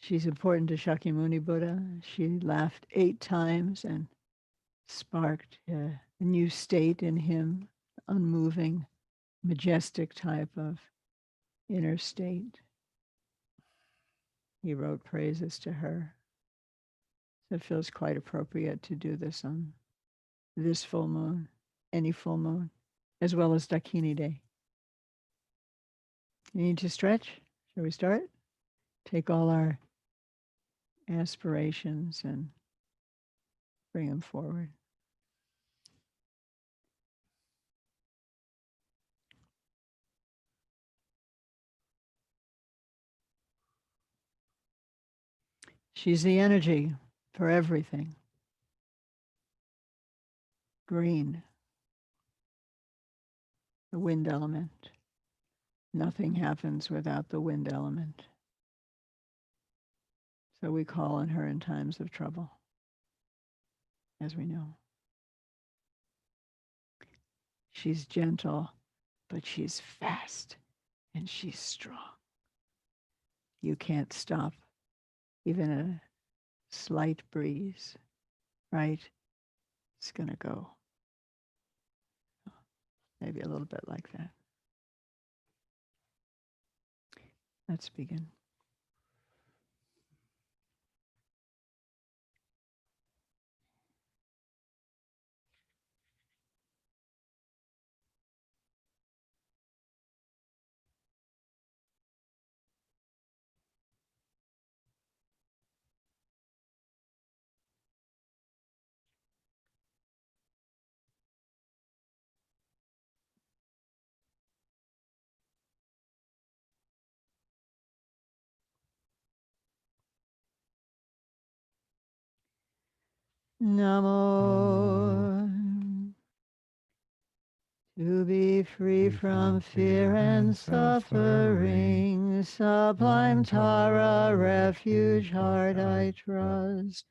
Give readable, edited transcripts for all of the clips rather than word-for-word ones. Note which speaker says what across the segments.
Speaker 1: She's important to Shakyamuni Buddha. She laughed 8 times and sparked a new state in him, unmoving, majestic type of inner state. He wrote praises to her. So it feels quite appropriate to do this on this full moon, any full moon, as well as Dakini Day. You need to stretch? Shall we start? Take all our aspirations and bring them forward. She's the energy for everything. Green, the wind element. Nothing happens without the wind element. So we call on her in times of trouble, as we know. She's gentle, but she's fast and she's strong. You can't stop even a slight breeze, right? It's going to go. Maybe a little bit like that. Let's begin. Namo. To be free from fear and suffering, sublime Tara, refuge, heart I trust.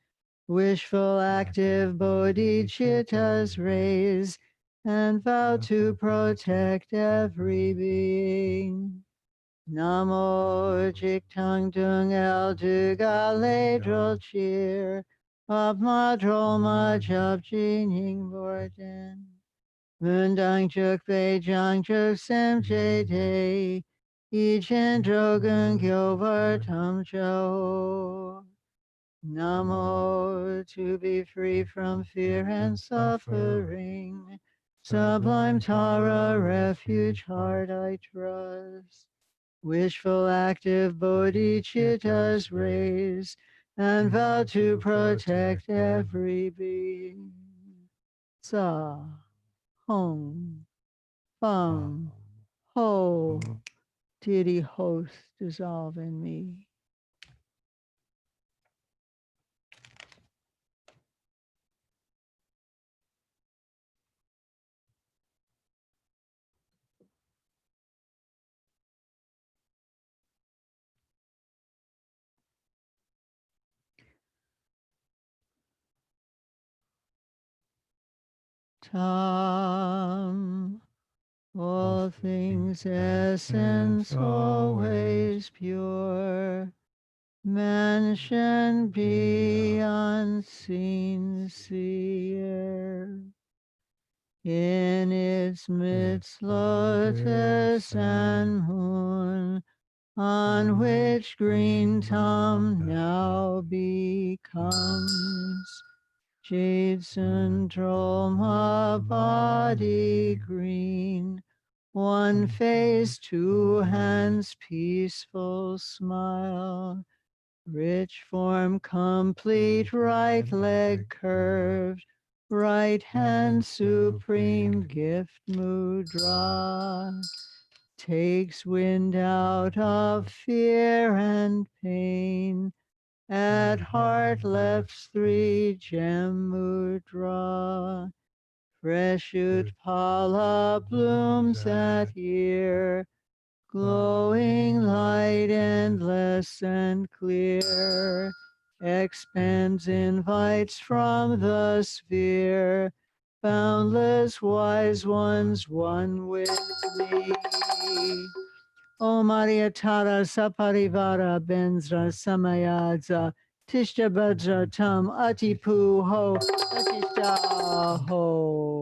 Speaker 1: Wishful, active bodhicittas raise and vow to protect every being. Namo Jiktang Dung El Dugale Drol Cheer, Pop Ma Drol Ma Chop Jining Borden. Mundang Chuk Bei Jang Chuk Sem Che Te, I Chen Drogun Kyo Vartam Cho. Namo, to be free from fear and suffering. Sublime Tara, refuge, heart I trust. Wishful, active bodhicittas raise and vow to protect every being. Sa, Hong, Fang, Ho, deity host, dissolve in me. Tam, all things essence always pure, mansion be unseen seer. In its midst lotus and moon, on which green Tam now becomes. Jade Sundroma body green, one face, 2 hands, peaceful smile, rich form complete, right leg curved, right hand supreme gift mudra, takes wind out of fear and pain, at heart left's 3 gem mudra, fresh utpala blooms at ear, glowing light endless and clear, expands, invites from the sphere, boundless wise ones one with me. Om Ariatara Saparivara Benzra Samayadza Tishta Bhadra Tam Atipu Ho Atishta Ho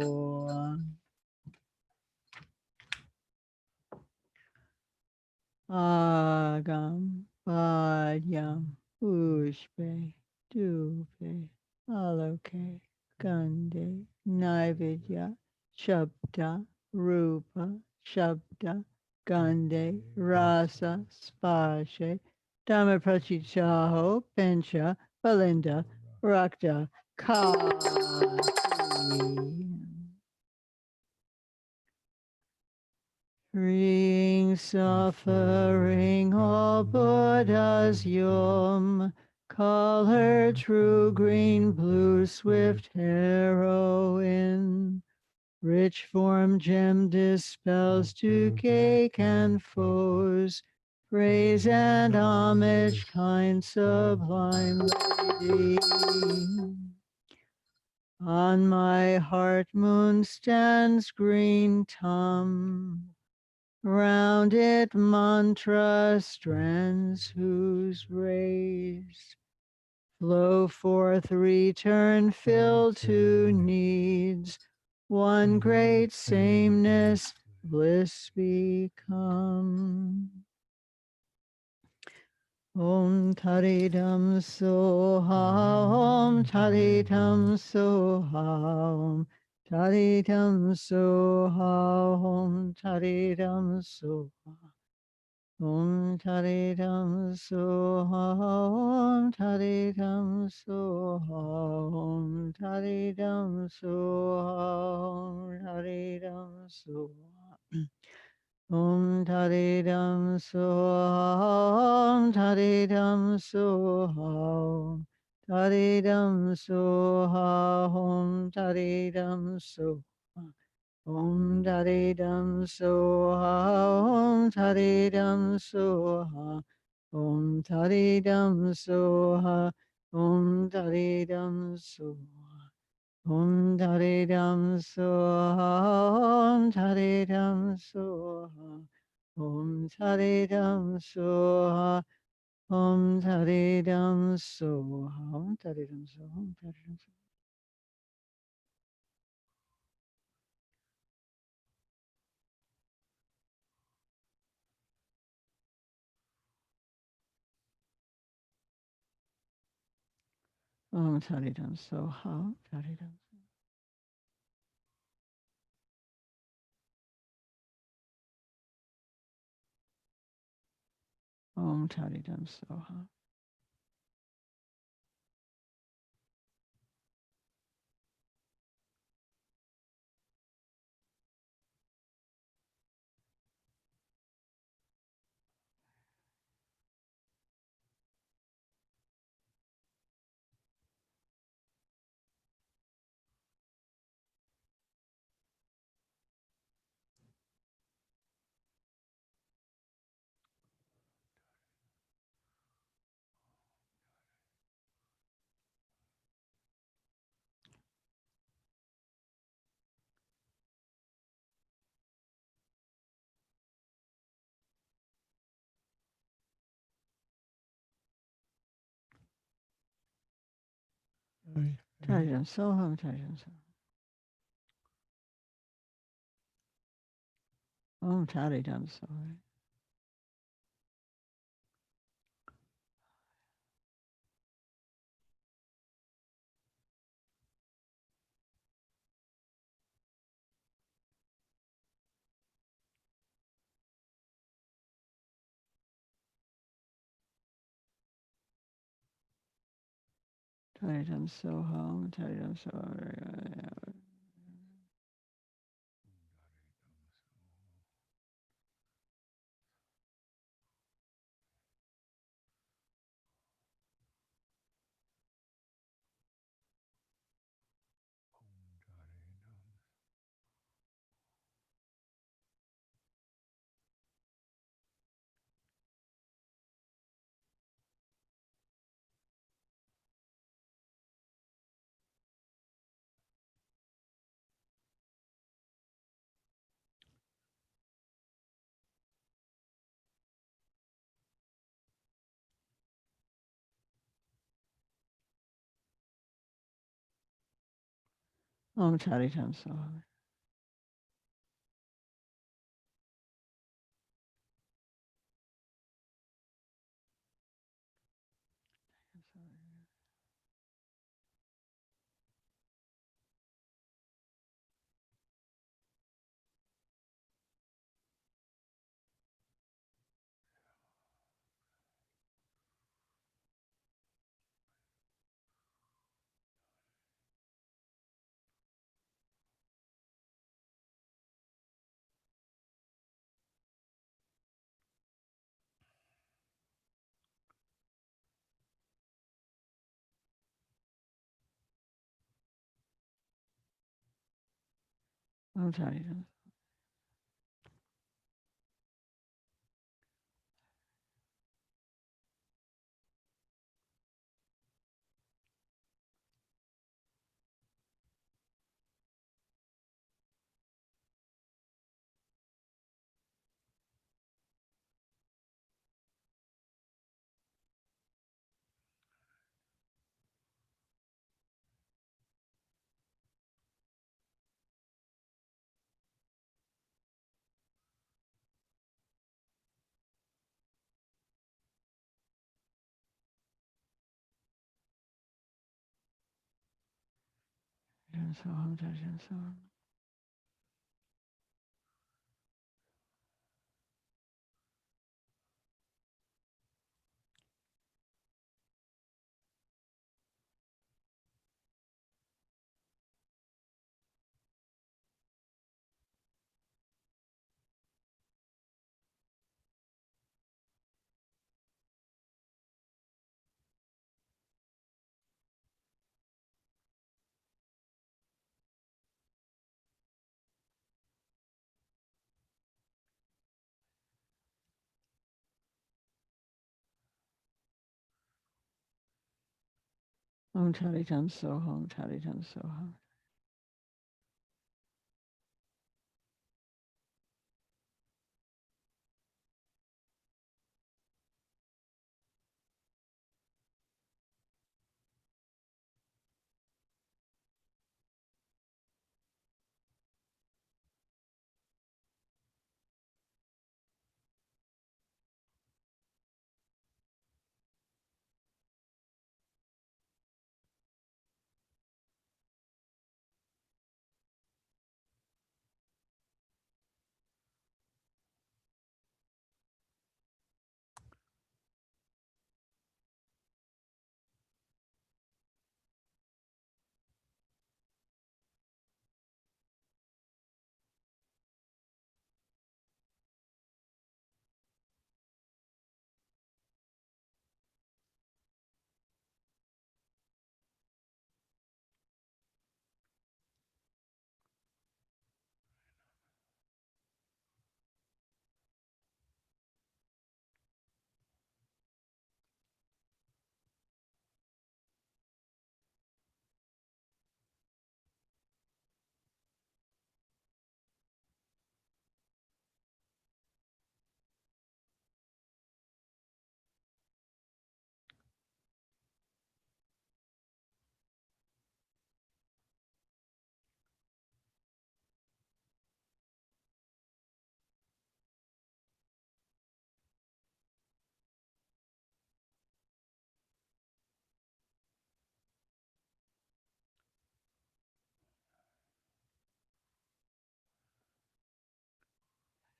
Speaker 1: Agam Padyam Pushpe Dupe Aloke Gande Naividya Shabda Rupa Shabda Gande Rasa Spashe Dhammaprachichaho Pencha Balinda Rakta Kasi Freeing suffering, all Buddhas yom. Call her true green, blue, swift heroine. Rich form gem dispels to cake and foes. Praise and homage, kind sublime lady. On my heart moon stands green Tum. Round it mantra strands whose rays flow forth, return, fill to needs. One great sameness, bliss become. Om Taridam Soha, Om Taridam Soha, Om Taridam Soha, Om Taridam Soha. Om Taridam Soha, Om Taridam Soha, Om Taridam Soha, Om Taridam Soha. Om Taridam Soha, Om Taridam Soha, Om Taridam Soha, Om Taridam Soha. Om Taridam Soha, Om Taridam Soha, Om Taridam Soha, Om Taridam Soha. Om Taridam Soha, Om Taridam Soha, Om Taridam Soha, Om Taridam Soha, Om Taridam Soha, Om Taridam Soha. Om Taridam Soha, Taridam. Om Taridam Soha. Taridam Soha, Om Taridam Soha. Om Taridam Soha. Taridam Soha, Om Taridam Soha. Om Tari Tam Soha. Om Tari Tam. Tam Soha. Om Tari Tam Soha. Om Tari Tam Soha. Om Tari Tam Soha.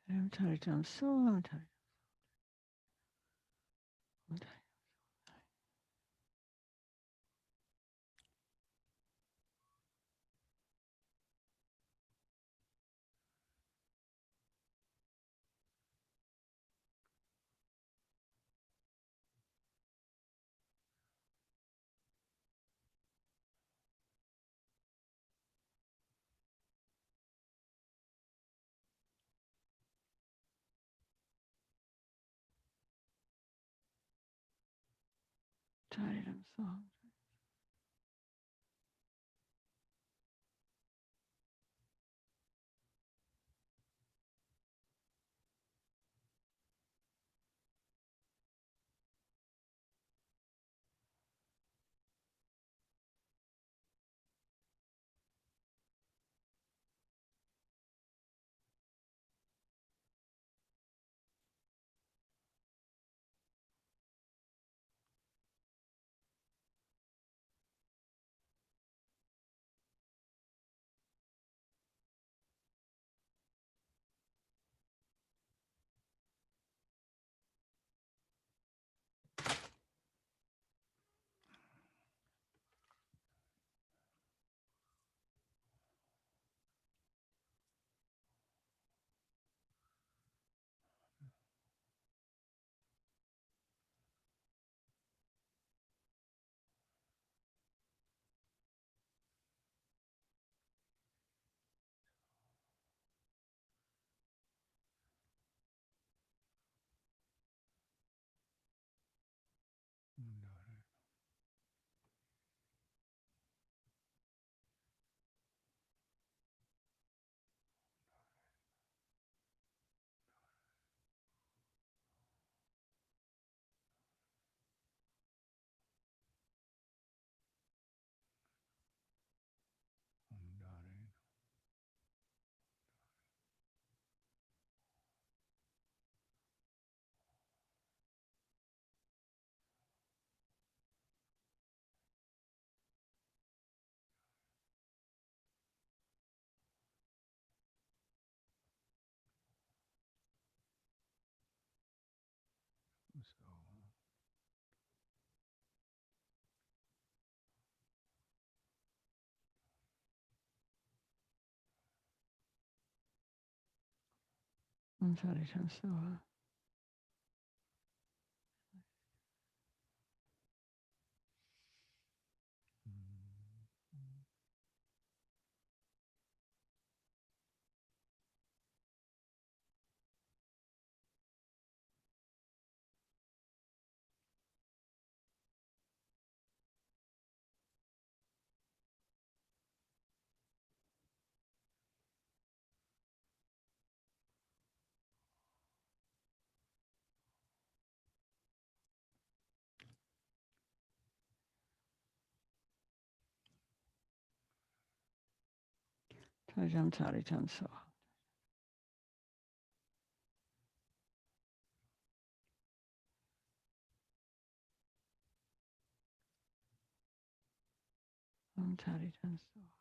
Speaker 1: Om Tari Tam Soha. Om Tari. Om Tari. Tari Tam Soha. Om Tari Tansoha. Tajam Tari Tansoha. Om Tari Tansoha.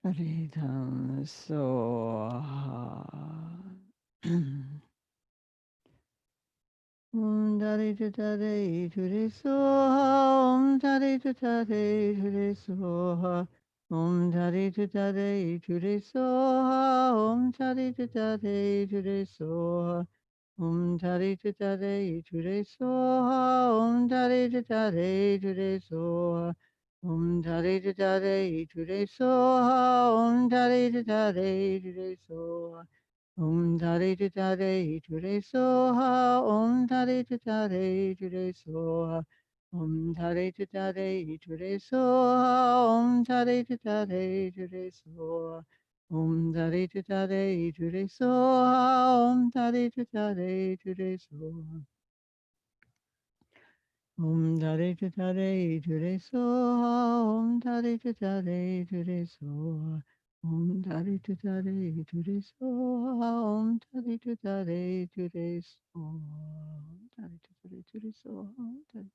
Speaker 1: Tari Tansoha. Om Tari Tari Turi Soha. Om Tari Tari Turi Soha. Om Tari Tari Turi Soha. Om Tari Tari Turi Soha. Om Tari Tari Turi Soha. Om Tari Tari Turi Soha. Om Tari Tari Turi Soha. Om Tari Tari Turi Soha. Om Tari Tari Turi Soha. Om Tari Tari Turi Soha. Om Tari Tari Turi Soha. Om Tari Tari Turi Soha. Om Tari Tari Turi Soha. Om Tari Tari Turi Soha. Om Tari Tari Turi Soha. Om Tari Tari Turi Soha. Om Tari Tari Turi Soha. Om Tari Tari Turi Soha. Om Tari Tari Turi Soha. Om Tari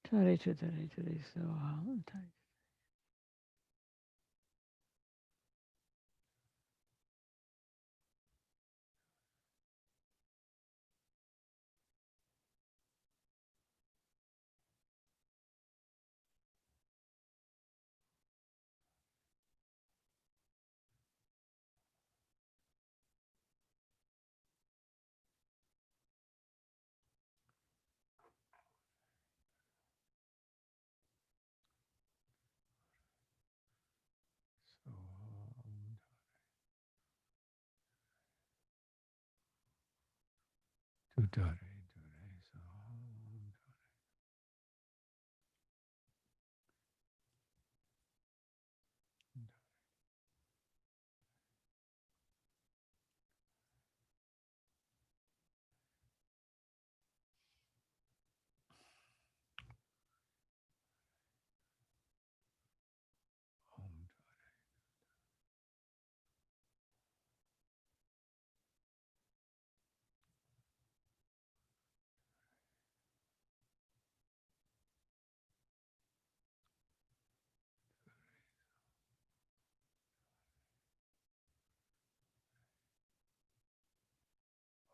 Speaker 1: Tare to tare tare so tare.
Speaker 2: So Tutare, Ture, so Om,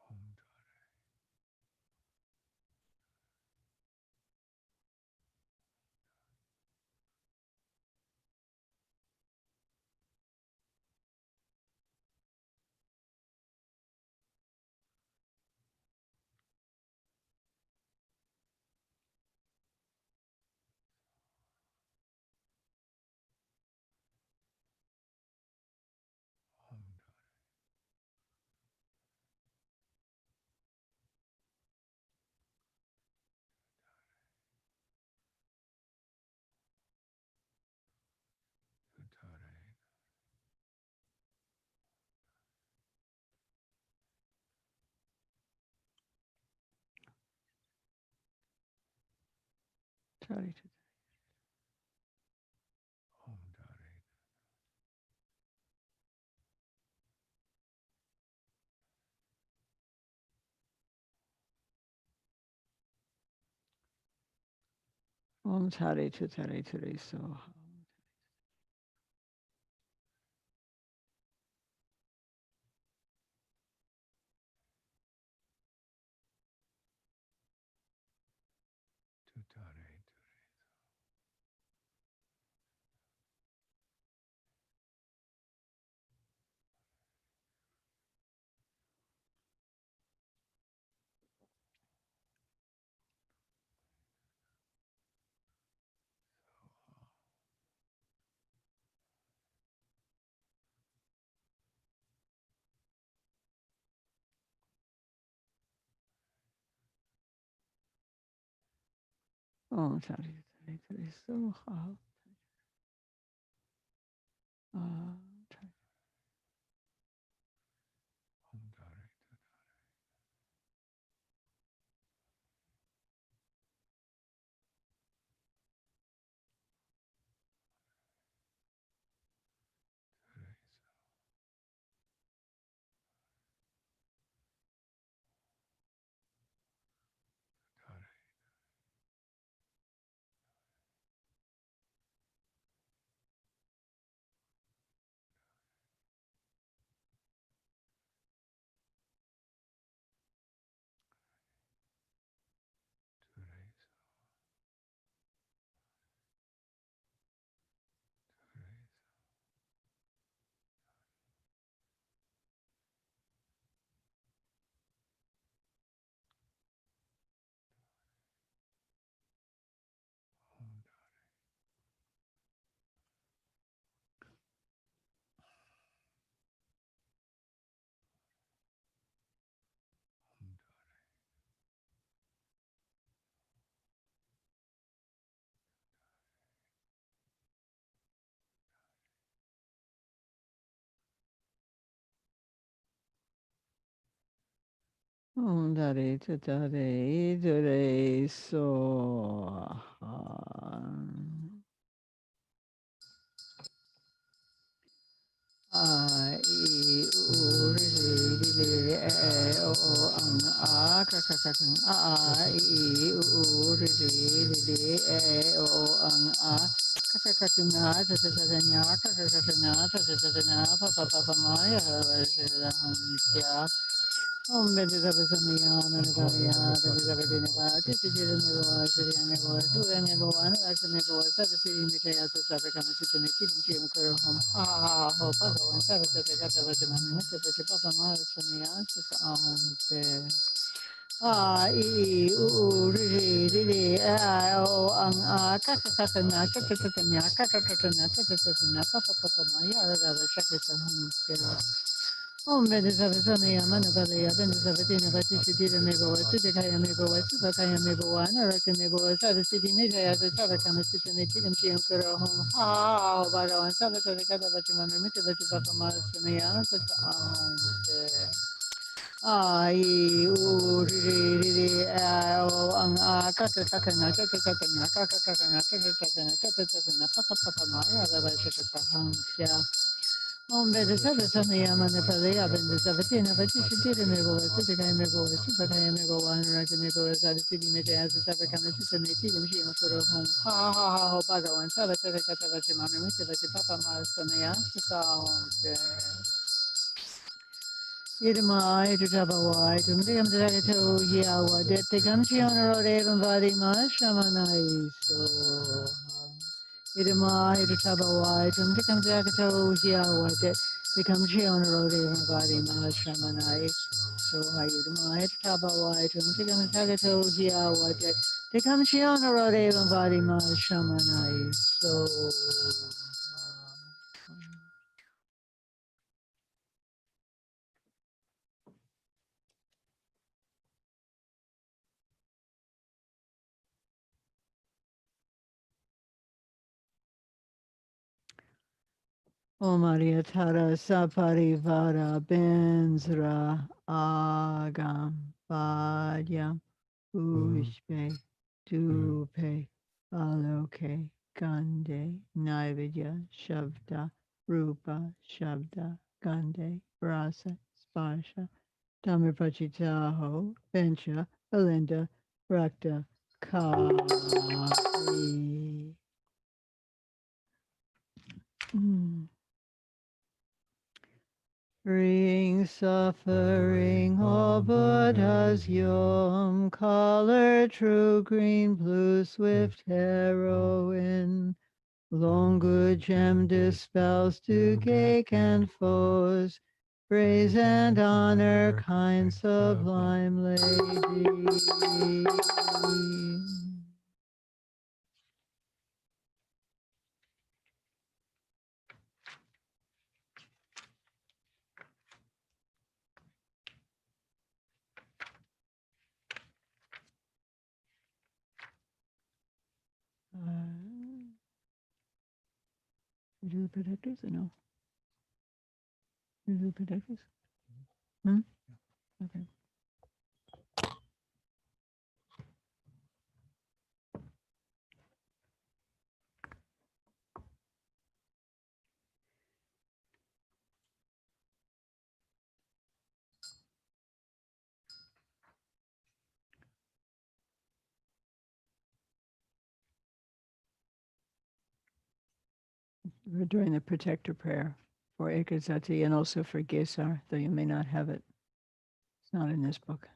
Speaker 2: Om, Om, Tutare,
Speaker 1: Tare to
Speaker 2: Om, Dare,
Speaker 1: Om tare to tare tare so.
Speaker 2: Tutare,
Speaker 1: Om tare tare tare so. Tare.
Speaker 2: Om, Dare, Tutare, Tutare, Ture, Ture, Om, Om,
Speaker 1: Om tare to tare tare so. I, E, O, li o ang a ka ka ka a I u ri li o ang a ka ka ka na ta ta ta nya ka ka ka na ta ta ta na pa pa pa pa ma ya se la han ya Om Bedi Sabe Samiyana Nagaya Bedi Sabe Dinava Titi Neva Siri Neva Dura Neva Anu Asa Neva Sabe Siri Mitaya Sabe Kama Siti Miti Jim Kuro Hom Ha Ho Pado Sabe Sabe Gata Vajima Mita Vaji Papa Mara Samiyana Sasa Ahom Se I U Ri O Ang A Kaka Kaka Na Kaka Kaka Nya Kaka Kaka Na Kaka Kaka Na Papa Papa Maya Rava Shaka Sahom Se Om Vedi Savasana Yamana Balaya Bindi Savatina Vatisiti Mego Suti Kaya Mego Suka Kaya Mego Wana Raka Mego Savasiti Nijaya Savakama Sitaniti and Chiam Kuro Home Ha Baro and Savata Kata Vatima Mimita Vati Masamaya Ai Uri O Ang Kaka Kakana Kaka Kakana Kaka Kakana Kaka Kakana Kaka Kakana Papa Papa Maya Ravashaka Paham Om Vedi Sabe Samaya Manapalaya Bindi Savatina Vatisiti Mego Suti Kaya Mego Suka Kaya Mego Wana Raka Mego Savasiti Nijaya Savakama Sitaniti and Chiam Kuro Home Ha Bhagavan Savata Kata Vatima Mimita Vati Papa Masamaya Saka Irma, Irutavawai, Tumdikam Dragato, Yawa, Detikam Shiona Rodevam Vadima, Shamanai, so. Irma, Irutavawai, Tumdikam Dragato, Yawa, Detikam Shiona Rodevam Vadima, Shamanai, so. Irma, Irutavawai, Tumdikam Dragato, Yawa, Detikam Shiona Rodevam Vadima, Shamanai, so. Om Maria Tara Saparivara Benzra Agam Padyam Pushpe Dupe Aloke Gande Naividya Shabda Rupa Shabda Gande Rasa Sparsha Tamirpachitaho Bencha Belinda Rakta Kali. Freeing suffering, all Buddhas yom, color true green, blue swift heroine. Long good gem dispels to cake and foes, praise and honor, kind sublime lady. Do the protectors or no? You do the protectors? Okay. We're doing the protector prayer for Ekazati and also for Gesar, though you may not have it. It's not in this book.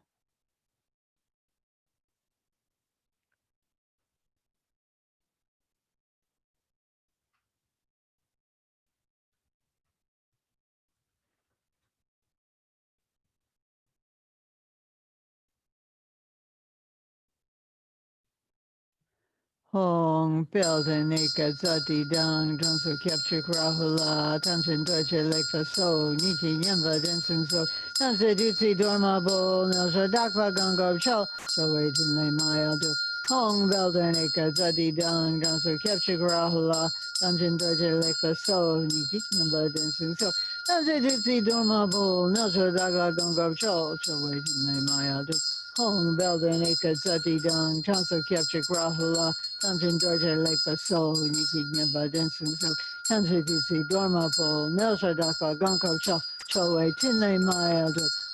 Speaker 1: Hong Belden Ekazati Dang Johnso Capture Rahula Tamsin Deutsche Lake So Niki Yemba Densung So Tamse Dutsi Dormabo Nelsa Dakwa Gangab Cho So wait in Lay Maya Do Hong Belden Ekazati Dang Johnso Capture Rahula Tamsin Deutsche Lake So Niki Yemba Densung So Tamse Dutsi Dormabo Nelsa Dakwa Gangab Cho So wait in Lay Maya Do Hong Belden Ekazati Dang Johnso Capture Rahula Tamsin Georgia Lake Baso, Niki Nyamba Denson, so Tamsin Disi, Dorma Po, Nelsa Daka, Gonko Cho, Choe, Tinley Maya,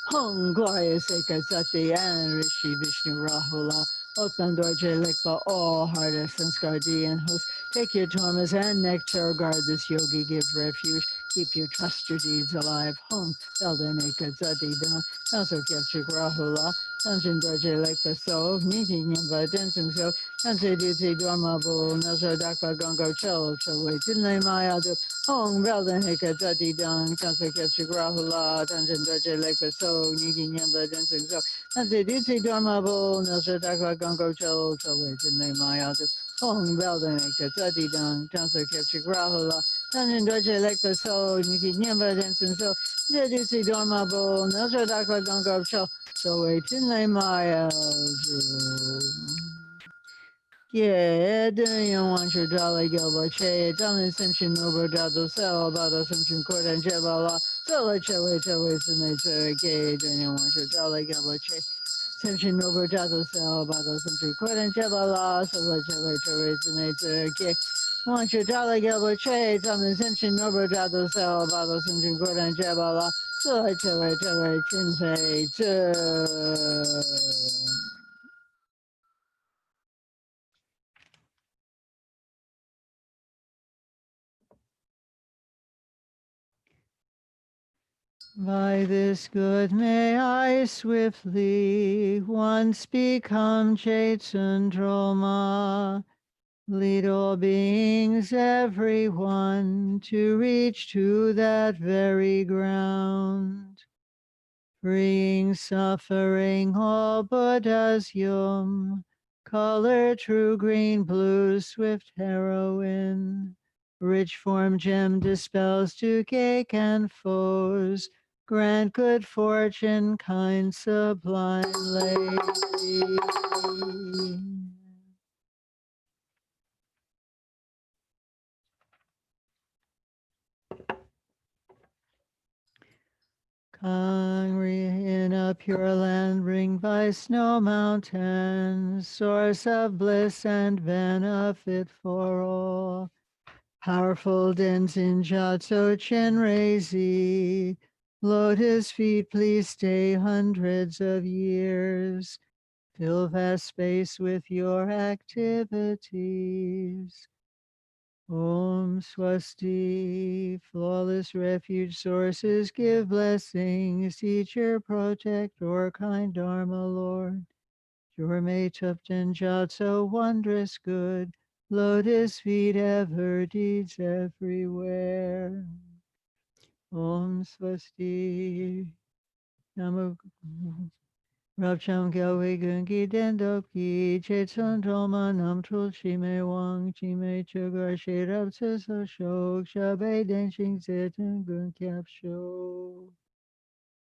Speaker 1: Hum, glorious Ekasati and Rishi Vishnu Rahula. Open door Jalikpa, all hardest and guardian host. Take your torments and nectar, guard this yogi, give refuge. Keep your trust your deeds alive. Hum, Elden Ekasati down. Also capture Rahula. Dungeon door Jalikpa so. Meeting in dancing so. Kanse Duti Dormabo, Nazar Dakpa Gongo Cho, Cho Wait, Tinlay Maya Hong Belden Hika Tati Don, Kansa Ketsu Grahula, Tanjin Doje Lake So, Niki Nyamba Dancing So, Tansi Diti Dormabo, Nelsa Dakwa Gongo Cho, Cho Wait, Maya, Hong Belden Hika Tati Don, Kansa Ketsu Grahula, Tanjin Doje Lake So, Niki Nyamba Dancing So, Diti Dormabo, Nelsa Dakwa Gongo Cho, Cho Wait, Maya, yeah, didn't want your dolly gilbo che, done simpson over dado cell about a simpson court and jebala, so let you wait till it's in the gay, didn't want your dolly gilbo che, simpson over dado cell about a simpson court and jebala, so let you wait till it's in the gay. Want your dolly gilbo che, done simpson over dado cell about a simpson court and jebala, so let you wait till it's in the By this good may I swiftly once become Chaitandroma, lead all beings, everyone, to reach to that very ground, freeing suffering all Buddha's yum, color true green, blue, swift heroine. Rich form gem dispels to cake and foes. Grant good fortune, kind sublime lady. Kangri in a pure land, ringed by snow mountains, source of bliss and benefit for all. Powerful Denzin Jatso Chenrezi, lotus feet, please stay hundreds of years. Fill vast space with your activities. Om Swasti, flawless refuge sources, give blessings, teacher, protect, or kind Dharma Lord. Jorme Tupten Jatso, wondrous good, lotus feet ever, deeds everywhere. Om Swasti, Namo Rabcham Gyawe Gungi Dendopki, Chetson Droma Nam Trul Chime Wang, Chime Chugar Shirab Tso Shok, Shabe Denshing Zetun Gun Kyap Shok.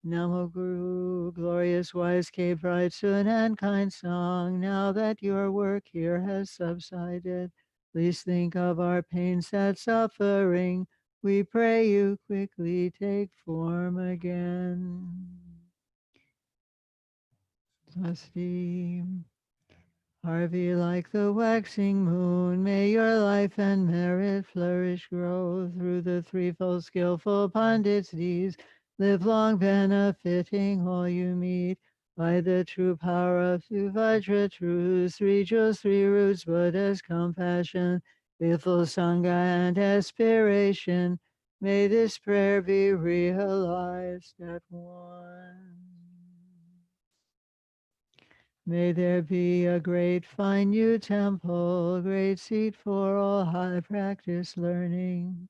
Speaker 1: Namo Guru, glorious wise cave bright soon and kind song. Now that your work here has subsided, please think of our pain, sad suffering. We pray you quickly take form again. Swasti. Harvey, like the waxing moon, may your life and merit flourish, grow through the threefold skillful pundits' deeds. Live long, benefiting all you meet. By the true power of Suvajra truths, three jewels, three roots, Buddha's compassion, faithful Sangha and aspiration. May this prayer be realized at once. May there be a great fine new temple, great seat for all high practice learning,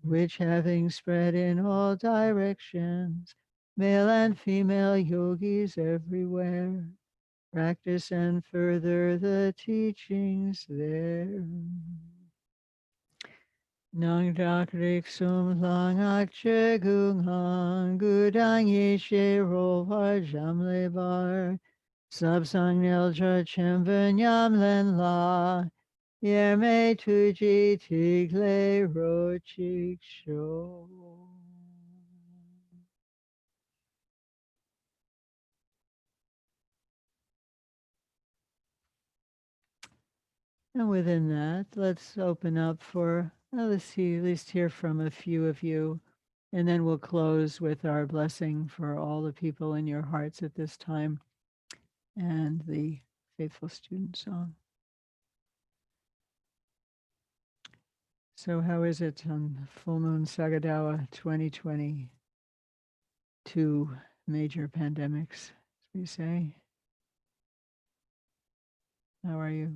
Speaker 1: which having spread in all directions, male and female yogis everywhere, practice and further the teachings there. Nang dakrik sum lang ak che gung hang, gudang ye she ro var jam le bar. Sabsang Nelja Chemben Yamlen La Yerme Tuji Tigle Rochik Show. And within that, let's open up for, let's see, at least hear from a few of you And then we'll close with our blessing for all the people in your hearts at this time and the faithful student song. So how is it on full moon Sagadawa 2022 major pandemics, as we say? How are you?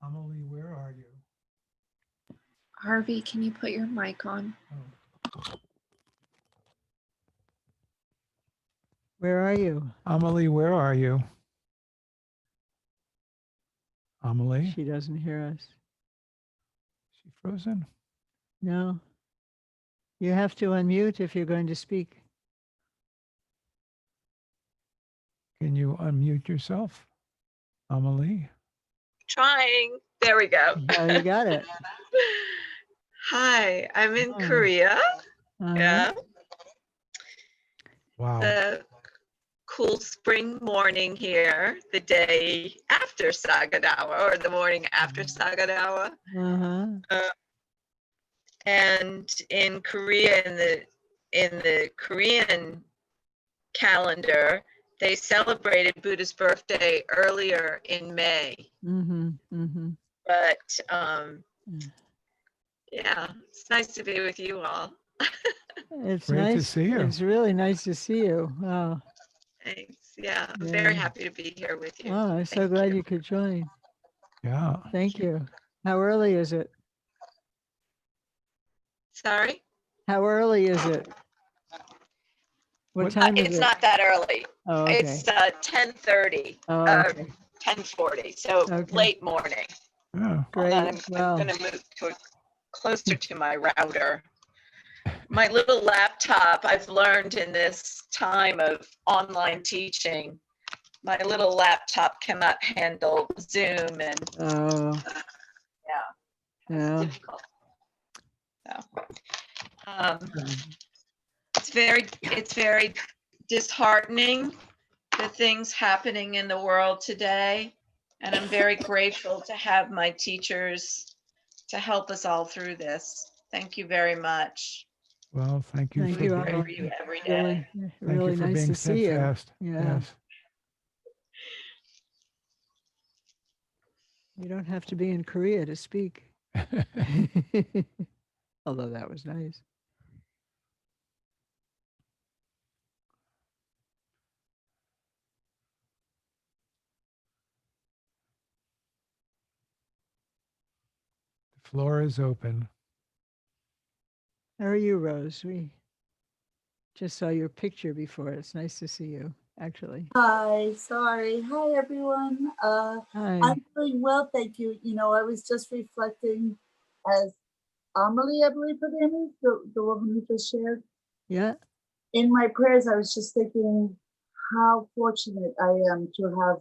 Speaker 2: Amelie, where are you?
Speaker 3: Harvey, can you put your mic on?
Speaker 1: Where are you?
Speaker 2: Amelie, where are you? Amelie,
Speaker 1: She doesn't hear us.
Speaker 2: she frozen?
Speaker 1: No. You have to unmute if you're going to speak.
Speaker 2: Can you unmute yourself? Amelie?
Speaker 3: Trying. There we go.
Speaker 1: Oh, you got it.
Speaker 3: Hi, I'm in
Speaker 1: Hi.
Speaker 3: Korea.
Speaker 1: Uh-huh.
Speaker 3: Yeah.
Speaker 2: Wow.
Speaker 3: A cool spring morning here, the day after Sagadawa, or the morning after Sagadawa.
Speaker 1: Uh-huh.
Speaker 3: And in Korea, in the Korean calendar, they celebrated Buddha's birthday earlier in May.
Speaker 1: Mm-hmm. Mm-hmm.
Speaker 3: But
Speaker 1: Mm.
Speaker 3: yeah, it's nice to be with you all.
Speaker 1: It's
Speaker 2: Great to
Speaker 1: nice.
Speaker 2: see you.
Speaker 1: It's really nice to see you. Wow.
Speaker 3: Thanks. Yeah, I'm
Speaker 1: Yeah.
Speaker 3: very happy to be here with you.
Speaker 1: Oh, I'm so
Speaker 3: Thank
Speaker 1: glad
Speaker 3: you.
Speaker 1: you could join.
Speaker 2: Yeah.
Speaker 1: Thank you. How early is it?
Speaker 3: Sorry?
Speaker 1: How early is it? What
Speaker 2: What-
Speaker 1: time is
Speaker 3: It's
Speaker 1: it?
Speaker 3: not that early.
Speaker 1: Oh, okay.
Speaker 3: It's 10:30,
Speaker 1: Oh, okay.
Speaker 3: 10:40, so
Speaker 1: Okay.
Speaker 3: late morning.
Speaker 2: Yeah.
Speaker 1: Great.
Speaker 3: Hold on, I'm
Speaker 1: Well,
Speaker 3: gonna move closer to my router. My little laptop, I've learned in this time of online teaching, my little laptop cannot handle Zoom and
Speaker 1: oh,
Speaker 3: yeah,
Speaker 1: yeah.
Speaker 3: it's difficult. So, um,
Speaker 1: Um,
Speaker 3: it's very disheartening, the things happening in the world today. And I'm very grateful to have my teachers to help us all through this. Thank you very much.
Speaker 2: Well, thank you
Speaker 1: Thank
Speaker 2: for
Speaker 1: you,
Speaker 3: Pray
Speaker 1: Amal.
Speaker 3: for you every
Speaker 1: Really,
Speaker 3: day.
Speaker 2: thank
Speaker 1: really
Speaker 2: you for
Speaker 1: nice
Speaker 2: being
Speaker 1: to see you.
Speaker 2: steadfast.
Speaker 1: Yeah.
Speaker 2: Yes.
Speaker 1: You don't have to be in Korea to speak. Although that was nice.
Speaker 2: The floor is open.
Speaker 1: How are you, Rose? We just saw your picture before. It's nice to see you, actually.
Speaker 4: Hi, sorry. Hi, everyone.
Speaker 1: Hi.
Speaker 4: I'm doing well, thank you. You know, I was just reflecting as Amelie, I believe her name is, the woman who just shared.
Speaker 1: Yeah.
Speaker 4: In my prayers, I was just thinking how fortunate I am to have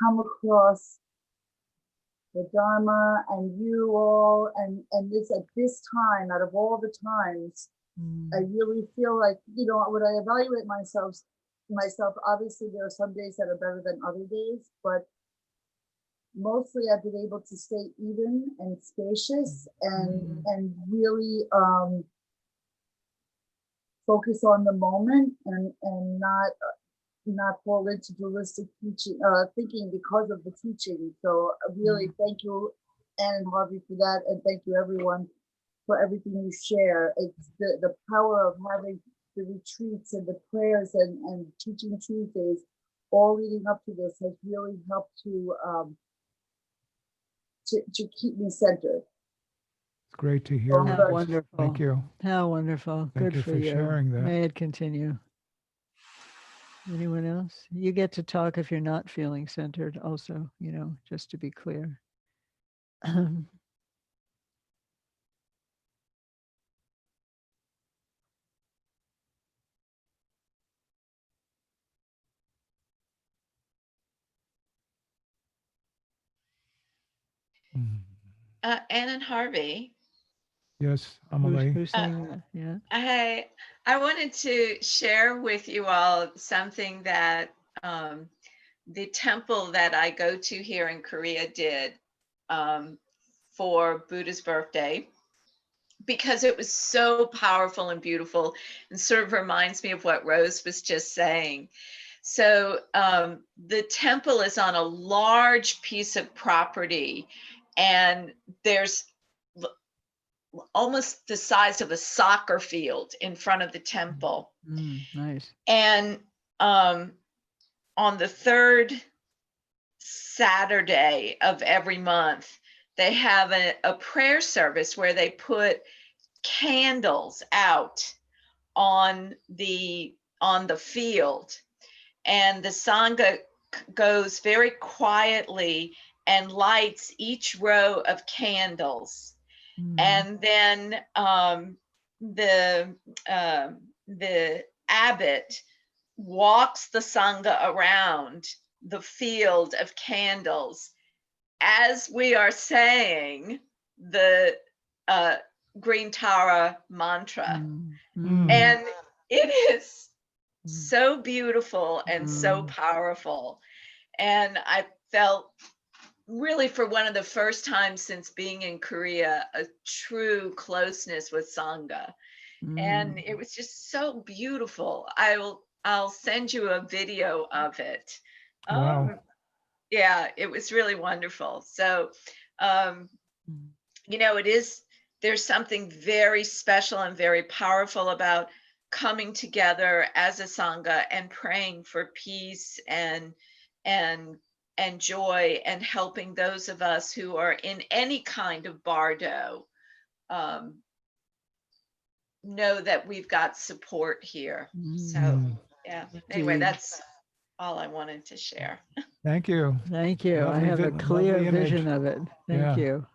Speaker 4: come across the Dharma and you all, and this at this time, out of all the times, I really feel like, you know, when I evaluate myself, obviously there are some days that are better than other days, but mostly I've been able to stay even and spacious and really focus on the moment and not fall into dualistic teaching thinking because of the teaching. So really thank you, Anne and Harvey, for that, and thank you everyone for everything you share. It's the power of having the retreats and the prayers and teaching Tuesdays all leading up to this has really helped to keep me centered.
Speaker 2: It's great to hear.
Speaker 4: Oh,
Speaker 1: How
Speaker 2: Rose.
Speaker 1: wonderful.
Speaker 2: Thank you.
Speaker 1: How wonderful.
Speaker 2: Thank
Speaker 1: Good
Speaker 2: you
Speaker 1: for
Speaker 2: for
Speaker 1: you.
Speaker 2: sharing that.
Speaker 1: May it continue. Anyone else? You get to talk if you're not feeling centered also, you know, just to be clear.
Speaker 2: Mm.
Speaker 3: Anne and Harvey,
Speaker 2: Yes,
Speaker 1: Who's,
Speaker 2: Amelie.
Speaker 1: who's saying that? Yeah.
Speaker 3: I wanted to share with you all something that the temple that I go to here in Korea did for Buddha's birthday, because it was so powerful and beautiful, and sort of reminds me of what Rose was just saying. So the temple is on a large piece of property, and there's almost the size of a soccer field in front of the temple.
Speaker 1: Nice.
Speaker 3: And on the third Saturday of every month, they have a prayer service where they put candles out on the field, and the sangha goes very quietly and lights each row of candles. And then the abbot walks the sangha around the field of candles as we are saying the Green Tara mantra. And it is so beautiful and so powerful. And I felt really, for one of the first times since being in Korea, a true closeness with Sangha. And it was just so beautiful. I'll send you a video of it.
Speaker 2: Wow.
Speaker 3: Yeah, it was really wonderful. So, you know, there's something very special and very powerful about coming together as a Sangha and praying for peace and joy, and helping those of us who are in any kind of bardo know that we've got support here. So yeah, anyway,
Speaker 1: Indeed.
Speaker 3: that's all I wanted to share.
Speaker 2: Thank you.
Speaker 1: Thank you. I
Speaker 2: Lovely
Speaker 1: have a
Speaker 2: vi-
Speaker 1: clear
Speaker 2: lovely image.
Speaker 1: vision of it. Thank
Speaker 2: Yeah.
Speaker 1: you.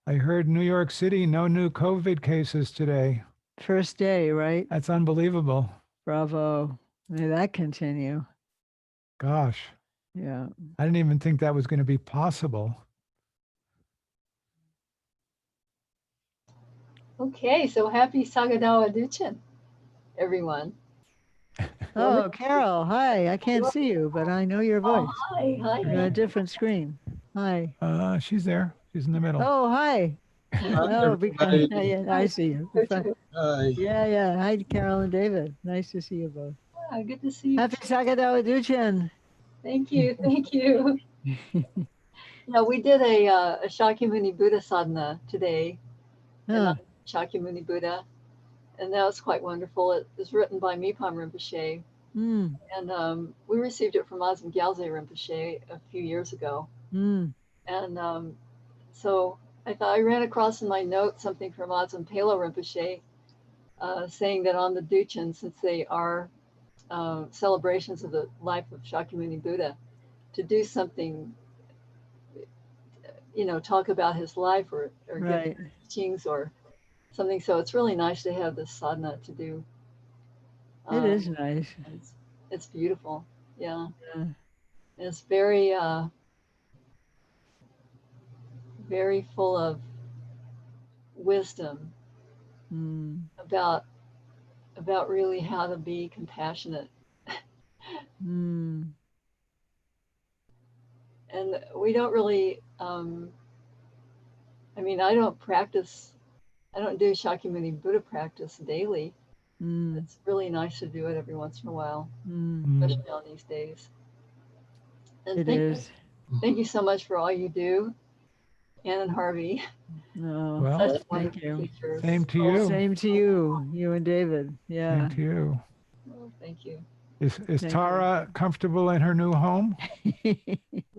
Speaker 2: I heard New York City, no new COVID cases today.
Speaker 1: First day, right?
Speaker 2: That's unbelievable.
Speaker 1: Bravo. May that continue.
Speaker 2: Gosh,
Speaker 1: Yeah.
Speaker 2: I didn't even think that was going to be possible.
Speaker 5: Okay, so happy Sagadawa Duchen, everyone.
Speaker 1: Oh, Carol, hi. I can't see you, but I know your voice.
Speaker 5: Hi, hi.
Speaker 1: You're on a different screen. Hi.
Speaker 2: She's there. She's in the middle.
Speaker 1: Oh, hi. Oh, because, yeah, I see you.
Speaker 6: Hi.
Speaker 1: Yeah. Hi, Carol and David. Nice to see you both.
Speaker 5: Ah, good to see you.
Speaker 1: Happy Sagadawa Duchen.
Speaker 5: Thank you, thank you. No, we did a Shakyamuni Buddha sadhana today, and
Speaker 1: Huh.
Speaker 5: I'm Shakyamuni Buddha, and that was quite wonderful. It was written by Mipam Rinpoche,
Speaker 1: Mm,
Speaker 5: and we received it from Asam Gyalze Rinpoche a few years ago.
Speaker 1: mm,
Speaker 5: And so I thought I ran across in my notes something from Asam Pelo Rinpoche, saying that on the Duchen, since they are celebrations of the life of Shakyamuni Buddha, to do something, you know, talk about his life or
Speaker 1: right.
Speaker 5: give teachings or something. So it's really nice to have this sadhana to do.
Speaker 1: It is nice.
Speaker 5: It's beautiful. Yeah.
Speaker 1: Yeah.
Speaker 5: And it's very, very full of wisdom
Speaker 1: Mm,
Speaker 5: about really how to be compassionate.
Speaker 1: mm,
Speaker 5: And we don't really, I mean, I don't do Shakyamuni Buddha practice daily.
Speaker 1: mm,
Speaker 5: It's really nice to do it every once in a while,
Speaker 1: mm.
Speaker 5: especially on these days. And
Speaker 1: It is.
Speaker 5: thank you so much for all you do, Ann and Harvey.
Speaker 1: No,
Speaker 2: Well,
Speaker 5: Such
Speaker 1: thank
Speaker 5: wonderful
Speaker 1: you.
Speaker 5: teachers.
Speaker 2: Same to you.
Speaker 1: Same to you and David. Yeah.
Speaker 2: Same to you.
Speaker 5: Oh, thank you.
Speaker 2: Is
Speaker 1: Thank you.
Speaker 2: Tara comfortable in her new home?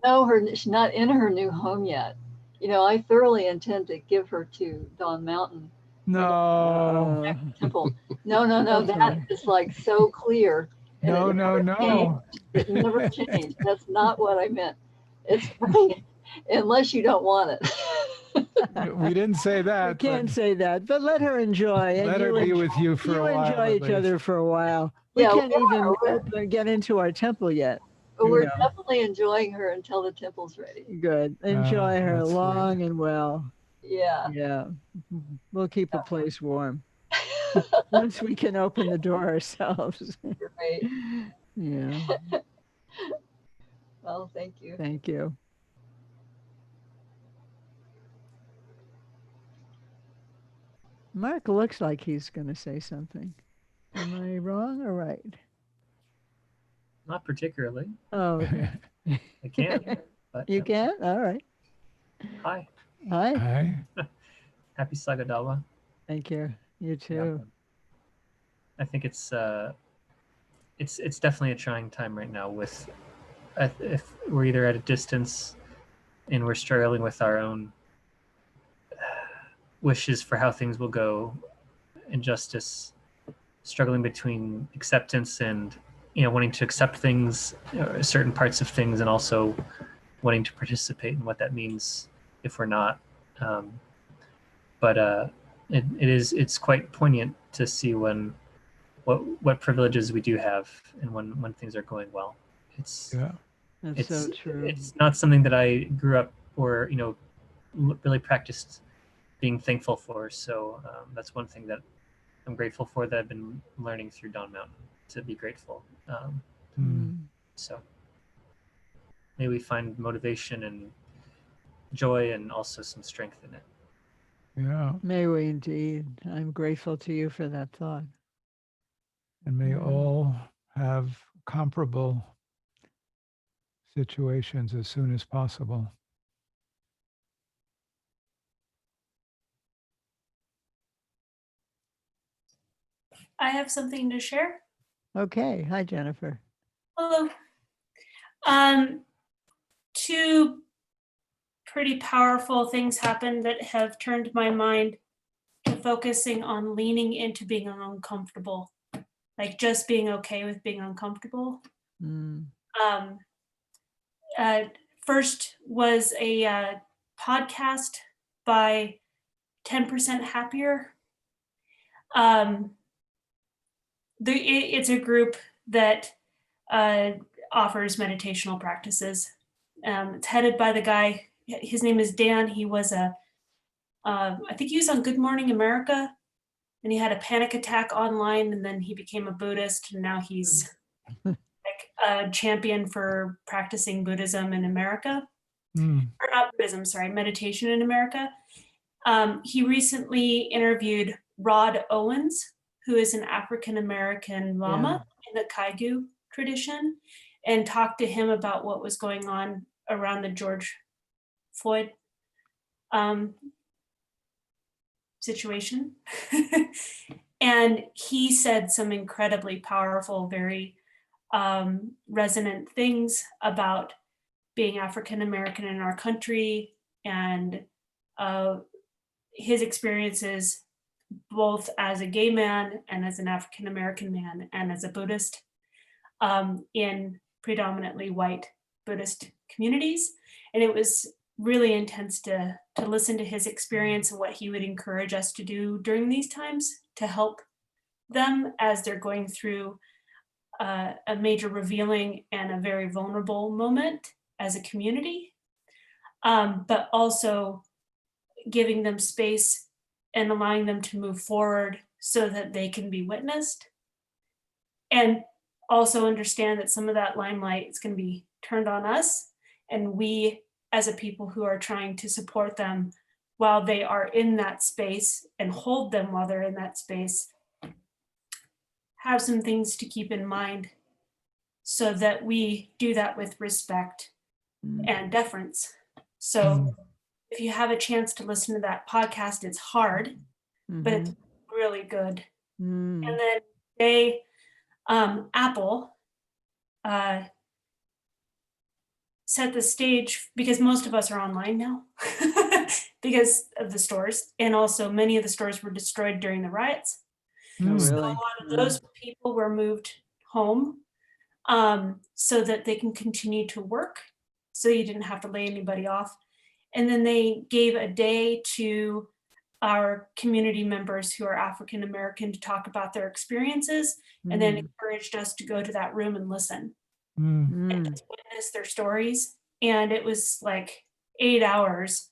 Speaker 5: No, she's not in her new home yet. You know, I thoroughly intend to give her to Dawn Mountain
Speaker 2: No.
Speaker 5: Temple. No,
Speaker 1: Okay.
Speaker 5: that is like so clear. And
Speaker 2: No,
Speaker 5: it
Speaker 2: no,
Speaker 5: never
Speaker 2: no.
Speaker 5: changed. It never changed. That's not what I meant. It's unless you don't want it.
Speaker 2: We didn't say
Speaker 1: I
Speaker 2: that.
Speaker 1: can't
Speaker 2: but
Speaker 1: say that, but let her enjoy. And
Speaker 2: let her be with you for
Speaker 1: you
Speaker 2: a while.
Speaker 1: enjoy
Speaker 2: at
Speaker 1: each
Speaker 2: least.
Speaker 1: other for a while. We
Speaker 5: Yeah,
Speaker 1: can't
Speaker 5: we
Speaker 1: even
Speaker 5: are.
Speaker 1: get into our temple yet.
Speaker 5: We're
Speaker 1: Yeah.
Speaker 5: definitely enjoying her until the temple's ready.
Speaker 1: Good. Enjoy her
Speaker 2: that's sweet.
Speaker 1: long and well.
Speaker 5: Yeah.
Speaker 1: Yeah. We'll keep the place warm once we can open the door ourselves.
Speaker 5: Great.
Speaker 1: Yeah.
Speaker 5: Well, thank you.
Speaker 1: Thank you. Mark looks like he's going to say something. Am I wrong or right?
Speaker 6: Not particularly.
Speaker 1: Oh, okay.
Speaker 6: I can, but
Speaker 1: You can? All right.
Speaker 6: hi,
Speaker 1: Hi.
Speaker 2: Hi.
Speaker 6: happy Sagadawa.
Speaker 1: Thank you. You
Speaker 6: Yeah.
Speaker 1: too.
Speaker 6: I think it's definitely a trying time right now. With if we're either at a distance and we're struggling with our own wishes for how things will go, injustice, struggling between acceptance and wanting to accept things, certain parts of things, and also wanting to participate in what that means if we're not. But it's quite poignant to see what privileges we do have and when things are going well. It's
Speaker 2: Yeah.
Speaker 1: That's so true.
Speaker 6: it's not something that I grew up or really practiced being thankful for. So that's one thing that I'm grateful for, that I've been learning through Dawn Mountain, to be grateful.
Speaker 2: Mm.
Speaker 6: So may we find motivation and joy and also some strength in it.
Speaker 2: Yeah.
Speaker 1: May we indeed. I'm grateful to you for that thought.
Speaker 2: And may
Speaker 1: Yeah.
Speaker 2: all have comparable situations as soon as possible.
Speaker 7: I have something to share.
Speaker 1: Okay. Hi, Jennifer.
Speaker 7: Hello. Two pretty powerful things happened that have turned my mind to focusing on leaning into being uncomfortable, like just being okay with being uncomfortable.
Speaker 1: Mm.
Speaker 7: First was a podcast by 10% Happier. It's a group that offers meditational practices. It's headed by the guy, his name is Dan. He was I think he was on Good Morning America, and he had a panic attack online, and then he became a Buddhist, and now he's like a champion for practicing Buddhism in America.
Speaker 2: Mm.
Speaker 7: Or not Buddhism, sorry, meditation in America. He recently interviewed Rod Owens, who is an African-American Lama in the Kaigu tradition, and talked to him about what was going on around the George Floyd situation. And he said some incredibly powerful, very resonant things about being African-American in our country, and his experiences both as a gay man and as an African-American man and as a Buddhist in predominantly white Buddhist communities. And it was really intense to listen to his experience and what he would encourage us to do during these times to help them as they're going through a major revealing and a very vulnerable moment as a community, but also giving them space and allowing them to move forward so that they can be witnessed. And also understand that some of that limelight is going to be turned on us, and we as a people who are trying to support them while they are in that space and hold them while they're in that space, have some things to keep in mind so that we do that with respect and deference. So if you have a chance to listen to that podcast, it's hard, but it's really good.
Speaker 1: Mm.
Speaker 7: And then they, Apple, set the stage, because most of us are online now because of the stores, and also many of the stores were destroyed during the riots.
Speaker 1: Oh,
Speaker 7: So a
Speaker 1: really?
Speaker 7: lot of those people were moved home so that they can continue to work, so you didn't have to lay anybody off. And then they gave a day to our community members who are African American to talk about their experiences, and then encouraged us to go to that room and listen.
Speaker 2: Mm.
Speaker 7: and just witness their stories. And it was like 8 hours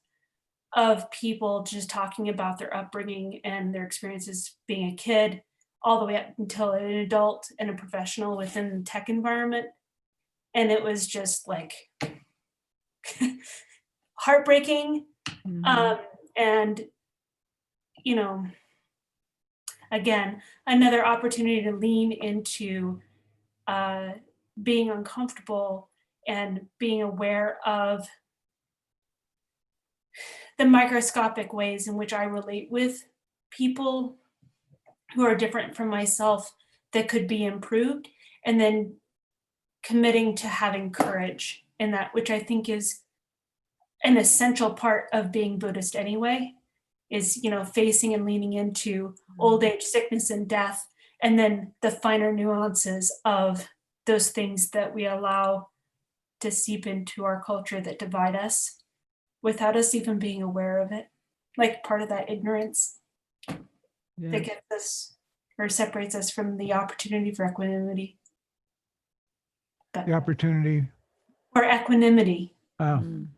Speaker 7: of people just talking about their upbringing and their experiences being a kid, all the way up until an adult and a professional within the tech environment. And it was just like heartbreaking.
Speaker 1: Mhm.
Speaker 7: And, you know, again, another opportunity to lean into being uncomfortable and being aware of the microscopic ways in which I relate with people who are different from myself that could be improved, and then committing to having courage in that, which I think is an essential part of being Buddhist anyway, is, you know, facing and leaning into old age, sickness, and death, and then the finer nuances of those things that we allow to seep into our culture that divide us without us even being aware of it. Like part of that ignorance that
Speaker 1: Yes.
Speaker 7: gets us or separates us from the opportunity for equanimity. But,
Speaker 2: The opportunity.
Speaker 7: or equanimity.
Speaker 2: Oh,
Speaker 1: Mm.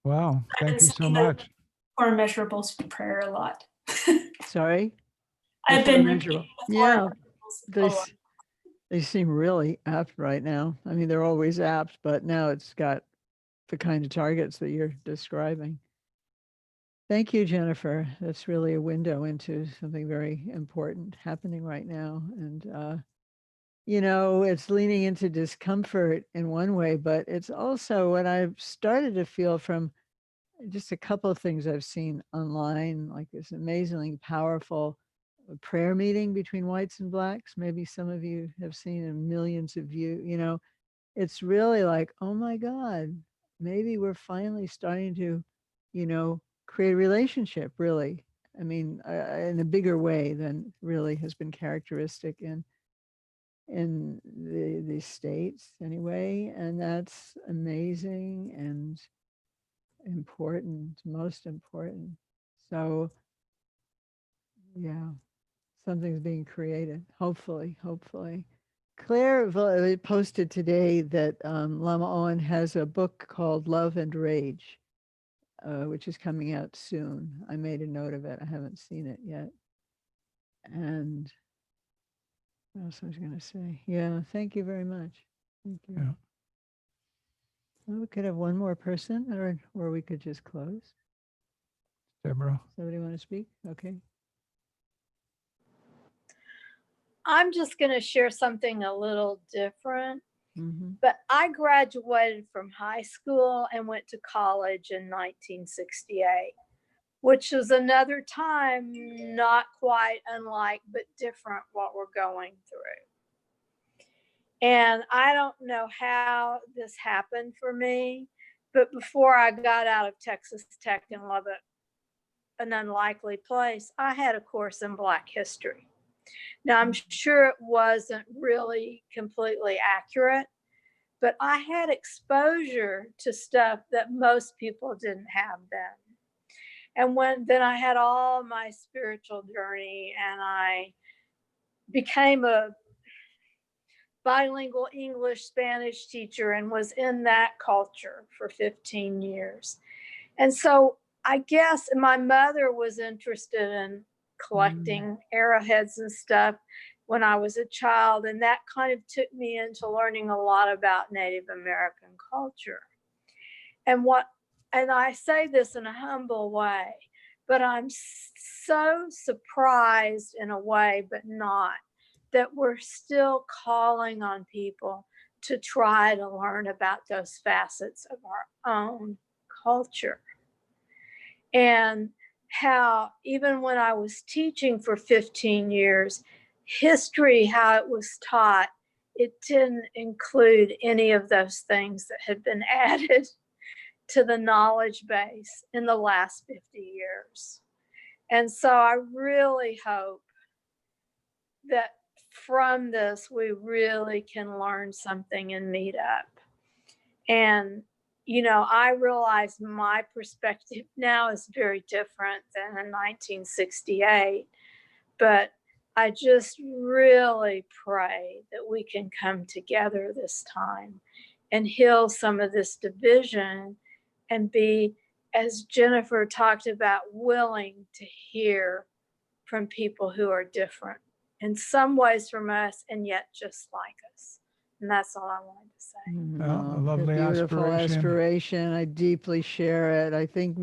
Speaker 2: wow.
Speaker 7: I've
Speaker 2: Thank
Speaker 7: been
Speaker 2: you so
Speaker 7: saying that
Speaker 2: much.
Speaker 7: for immeasurables prayer a lot.
Speaker 1: Sorry?
Speaker 7: I've
Speaker 1: Before
Speaker 7: been
Speaker 1: measurable.
Speaker 7: repeating the four
Speaker 1: Yeah,
Speaker 7: immeasurables
Speaker 1: they,
Speaker 7: a lot.
Speaker 1: they seem really apt right now. I mean, they're always apt, but now it's got the kind of targets that you're describing. Thank you, Jennifer. That's really a window into something very important happening right now. And, you know, it's leaning into discomfort in one way, but it's also what I've started to feel from just a couple of things I've seen online, like this amazingly powerful prayer meeting between whites and blacks. Maybe some of you have seen, and millions of you know, it's really like, oh my God, maybe we're finally starting to, you know, create a relationship, really. I mean, in a bigger way than really has been characteristic in the States anyway. And that's amazing and important, most important. So yeah, something's being created, hopefully. Claire posted today that Lama Owen has a book called Love and Rage, which is coming out soon. I made a note of it. I haven't seen it yet. And what else I was going to say? Yeah, thank you very much. Thank you.
Speaker 2: Yeah.
Speaker 1: Well, we could have one more person, or we could just close.
Speaker 2: Deborah.
Speaker 1: Somebody want to speak? Okay.
Speaker 8: I'm just going to share something a little different,
Speaker 1: Mm-hmm.
Speaker 8: but I graduated from high school and went to college in 1968, which is another time not quite unlike, but different what we're going through. And I don't know how this happened for me, but before I got out of Texas Tech in Lubbock, an unlikely place, I had a course in Black history. Now, I'm sure it wasn't really completely accurate, but I had exposure to stuff that most people didn't have then. And then I had all my spiritual journey, and I became a bilingual English Spanish teacher and was in that culture for 15 years. And so I guess my mother was interested in collecting arrowheads and stuff when I was a child. And that kind of took me into learning a lot about Native American culture. And I say this in a humble way, but I'm so surprised in a way, but not, that we're still calling on people to try to learn about those facets of our own culture. And how even when I was teaching for 15 years, history, how it was taught, it didn't include any of those things that had been added to the knowledge base in the last 50 years. And so I really hope that from this, we really can learn something and meet up. And you know, I realize my perspective now is very different than in 1968, but I just really pray that we can come together this time and heal some of this division and be, as Jennifer talked about, willing to hear from people who are different in some ways from us and yet just like us. And that's all I wanted to say.
Speaker 2: Well, a
Speaker 1: No,
Speaker 2: lovely
Speaker 1: beautiful
Speaker 2: aspiration.
Speaker 1: aspiration. I deeply share it. I think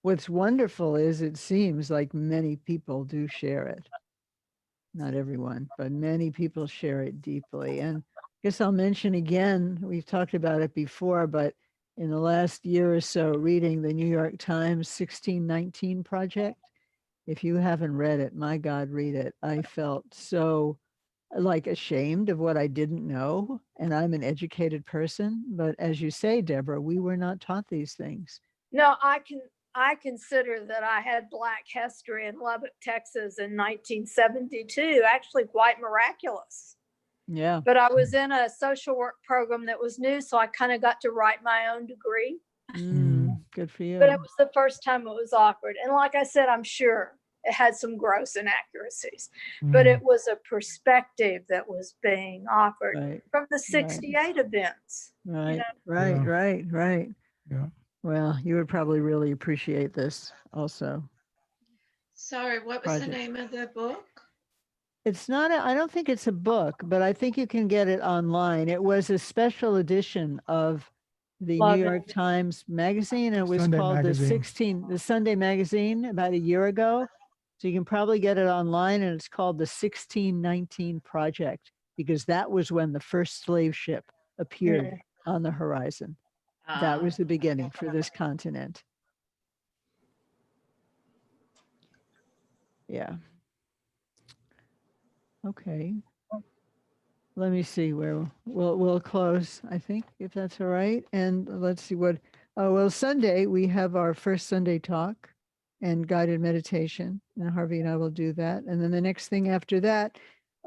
Speaker 1: what's wonderful is it seems like many people do share it. Not everyone, but many people share it deeply. And I guess I'll mention again, we've talked about it before, but in the last year or so, reading the New York Times 1619 Project. If you haven't read it, my God, read it. I felt so like ashamed of what I didn't know. And I'm an educated person. But as you say, Deborah, we were not taught these things.
Speaker 8: No, I consider that I had Black history in Lubbock, Texas in 1972, actually quite miraculous.
Speaker 1: Yeah.
Speaker 8: But I was in a social work program that was new, so I kind of got to write my own degree.
Speaker 1: Good for you.
Speaker 8: But it was the first time it was offered. And like I said, I'm sure it had some gross inaccuracies, but it was a perspective that was being offered
Speaker 1: Right.
Speaker 8: from the 68 events.
Speaker 1: Right.
Speaker 8: know?
Speaker 1: Right.
Speaker 2: Yeah.
Speaker 1: Right. Right.
Speaker 2: Yeah.
Speaker 1: Well, you would probably really appreciate this also.
Speaker 3: Sorry, what was the
Speaker 1: Project.
Speaker 3: name of the book?
Speaker 1: It's not, I don't think it's a book, but I think you can get it online. It was a special edition of the
Speaker 8: Love
Speaker 1: New
Speaker 8: it.
Speaker 1: York Times magazine. And it was
Speaker 2: Sunday
Speaker 1: called
Speaker 2: magazine.
Speaker 1: the Sunday magazine about a year ago. So you can probably get it online, and it's called the 1619 Project, because that was when the first slave ship appeared on the horizon. That was the beginning for this continent. Yeah. Okay. Let me see where we'll close, I think, if that's all right. And let's see what, oh, well, Sunday, we have our first Sunday talk and guided meditation. And Harvey and I will do that. And then the next thing after that,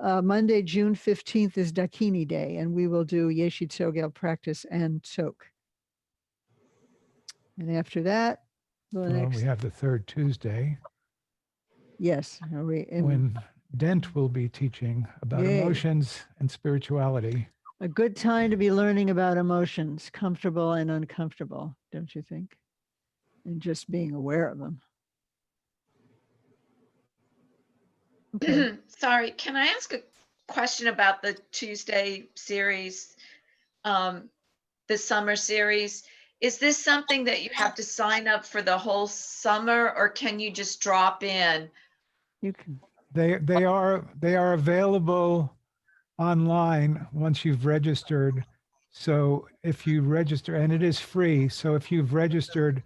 Speaker 1: Monday, June 15th is Dakini Day, and we will do Yeshi Tsogel practice and Tsok. And after that, the
Speaker 2: Well,
Speaker 1: next,
Speaker 2: we have the third Tuesday
Speaker 1: yes, are we in
Speaker 2: when Dent will be teaching about
Speaker 1: Yay.
Speaker 2: emotions and spirituality.
Speaker 1: a good time to be learning about emotions, comfortable and uncomfortable, don't you think? And just being aware of them. Okay.
Speaker 3: Sorry, can I ask a question about the Tuesday series, the summer series? Is this something that you have to sign up for the whole summer, or can you just drop in?
Speaker 1: You can,
Speaker 2: They are available online once you've registered. So if you register, and it is free, so if you've registered,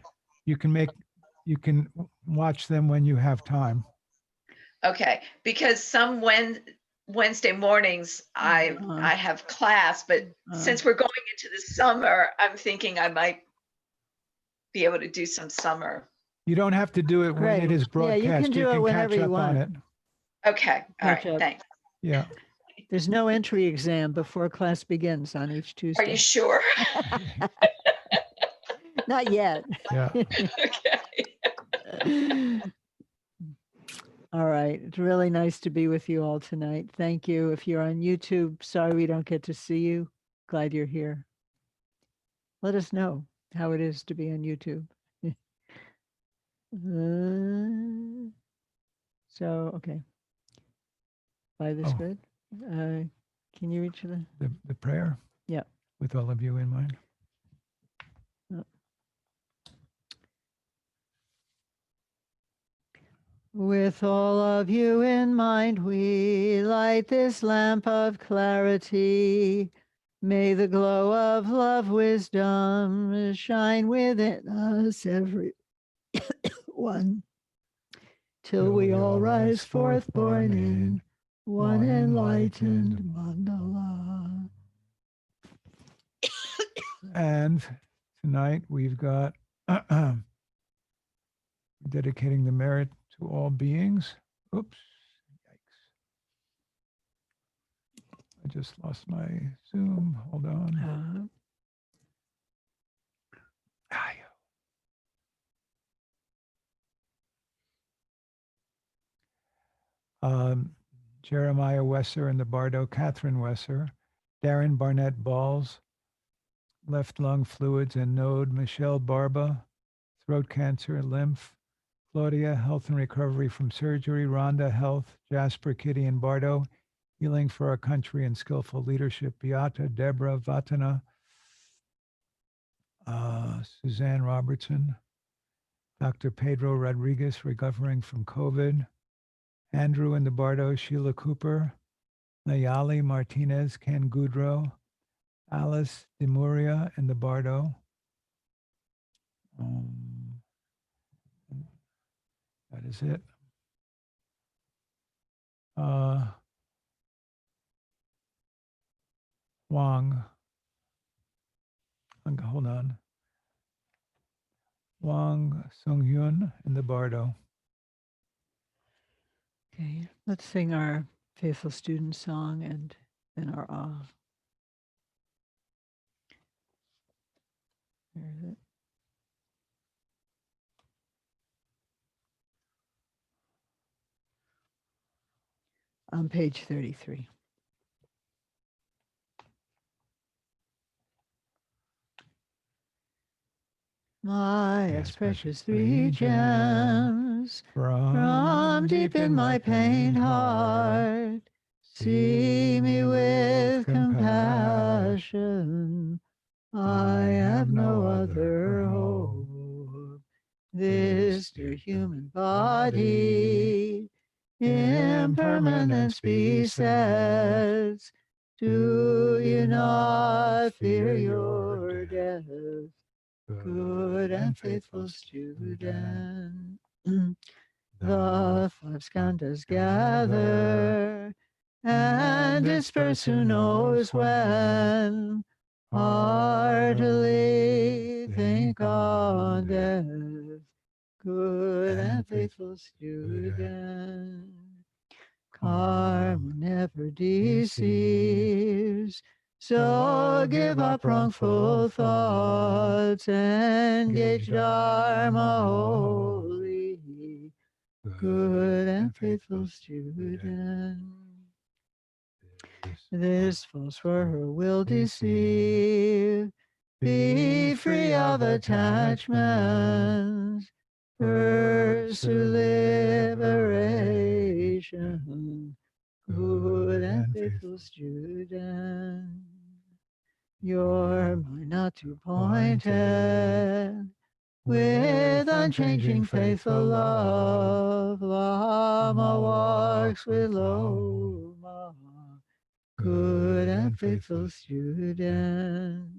Speaker 2: you can watch them when you have time.
Speaker 3: Okay, because some Wednesday mornings I have class, but since we're going into the summer, I'm thinking I might be able to do some summer.
Speaker 2: You don't have to do it when
Speaker 1: Great.
Speaker 2: it is
Speaker 1: Yeah,
Speaker 2: broadcast.
Speaker 1: you can do it whenever
Speaker 2: catch
Speaker 1: you
Speaker 2: up on
Speaker 1: want.
Speaker 2: it.
Speaker 3: Okay, all right,
Speaker 1: Catch up.
Speaker 3: thanks.
Speaker 2: Yeah.
Speaker 1: there's no entry exam before class begins on each
Speaker 3: Are
Speaker 1: Tuesday.
Speaker 3: you sure?
Speaker 1: Not yet.
Speaker 2: Yeah.
Speaker 3: Okay.
Speaker 1: All right. It's really nice to be with you all tonight. Thank you. If you're on YouTube, sorry we don't get to see you. Glad you're here. Let us know how it is to be on YouTube. So, okay. By this
Speaker 2: Oh.
Speaker 1: good? Can you reach the?
Speaker 2: The prayer.
Speaker 1: Yeah.
Speaker 2: With all of you in mind.
Speaker 1: With all of you in mind, we light this lamp of clarity. May the glow of love, wisdom shine within us, every one, till we all rise forth born in one enlightened mandala.
Speaker 2: And tonight we've got dedicating the merit to all beings. Oops. Yikes. I just lost my Zoom. Hold on. Jeremiah Wesser in the Bardo, Catherine Wesser, Darren Barnett Balls, left lung fluids and node, Michelle Barba, throat cancer, lymph, Claudia, health and recovery from surgery, Rhonda, health, Jasper, Kitty, and Bardo, healing for our country and skillful leadership, Beata, Deborah, Vatana, Suzanne Robertson, Dr. Pedro Rodriguez, recovering from COVID, Andrew in the Bardo, Sheila Cooper, Nayali Martinez, Ken Goudreau, Alice Demuria in the Bardo. That is it. Wang. Hold on. Wang Sung-hyun in the Bardo.
Speaker 1: Okay, let's sing our faithful student song and then our awe. Where is it? On page 33. My as precious three gems from deep in my pained heart, see me with compassion. I have no other hope. This dear human body, impermanence besets. Do you not fear your death, good and faithful student? The five skandhas gather and disperse, who knows when. Heartily think on death, good and faithful student. Karma never deceives, so give up wrongful thoughts, engage Dharma wholly, good and faithful student. This false world will deceive, be free of attachments, pursue liberation, good and faithful student. Your mind not too pointed, with unchanging faithful love, Lama walks with Loma, good and faithful student.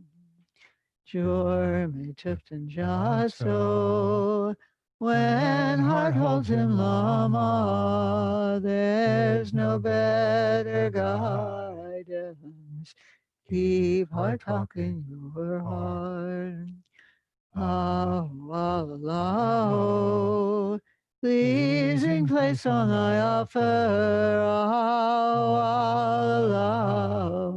Speaker 1: Jorme Tupten Jatso, when heart holds him Lama, there's no better guidance. Keep heart talking your heart. Allah, pleasing place on thy offer. Allah,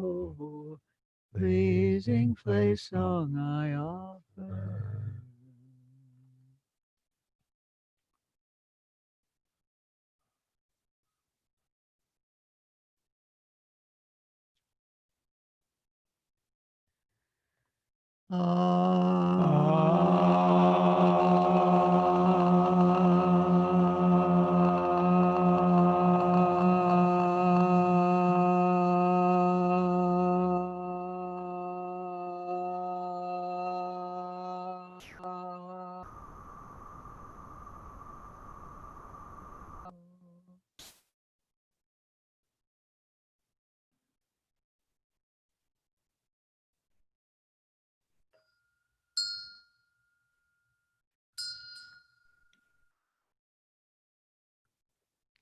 Speaker 1: pleasing place on thy offer.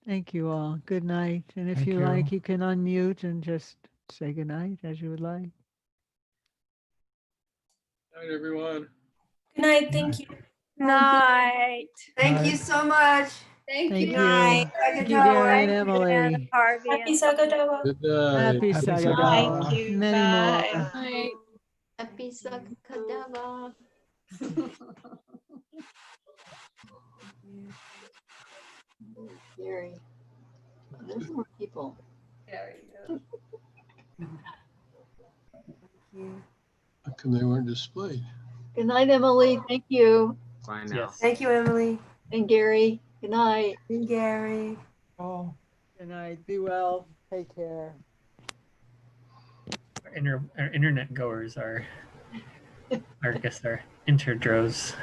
Speaker 1: Thank you all. Good night. And if
Speaker 2: Thank
Speaker 1: you
Speaker 2: you.
Speaker 1: like, you can unmute and just say good night as you would like.
Speaker 9: Night, everyone.
Speaker 7: Good night. Thank you.
Speaker 8: Night.
Speaker 2: Thank you
Speaker 10: so much.
Speaker 1: Thank you.
Speaker 8: Night.
Speaker 1: Thank you, Gary and Emily.
Speaker 8: Harvey.
Speaker 7: Happy Sagadawa.
Speaker 9: Good night.
Speaker 1: Happy
Speaker 2: Happy
Speaker 1: Sagadawa.
Speaker 3: Thank you.
Speaker 1: Many
Speaker 3: Bye.
Speaker 1: more.
Speaker 10: Happy Sakadava.
Speaker 5: Gary. There's more people.
Speaker 3: There you go.
Speaker 9: How come they weren't displayed?
Speaker 5: Good night, Emily. Thank you.
Speaker 11: Bye now.
Speaker 6: Yes.
Speaker 7: Thank you, Emily
Speaker 5: And Gary. Good night.
Speaker 7: and Gary.
Speaker 2: Oh.
Speaker 1: Good night. Be well. Take care.
Speaker 6: Our internet goers are, I guess, our interdroves.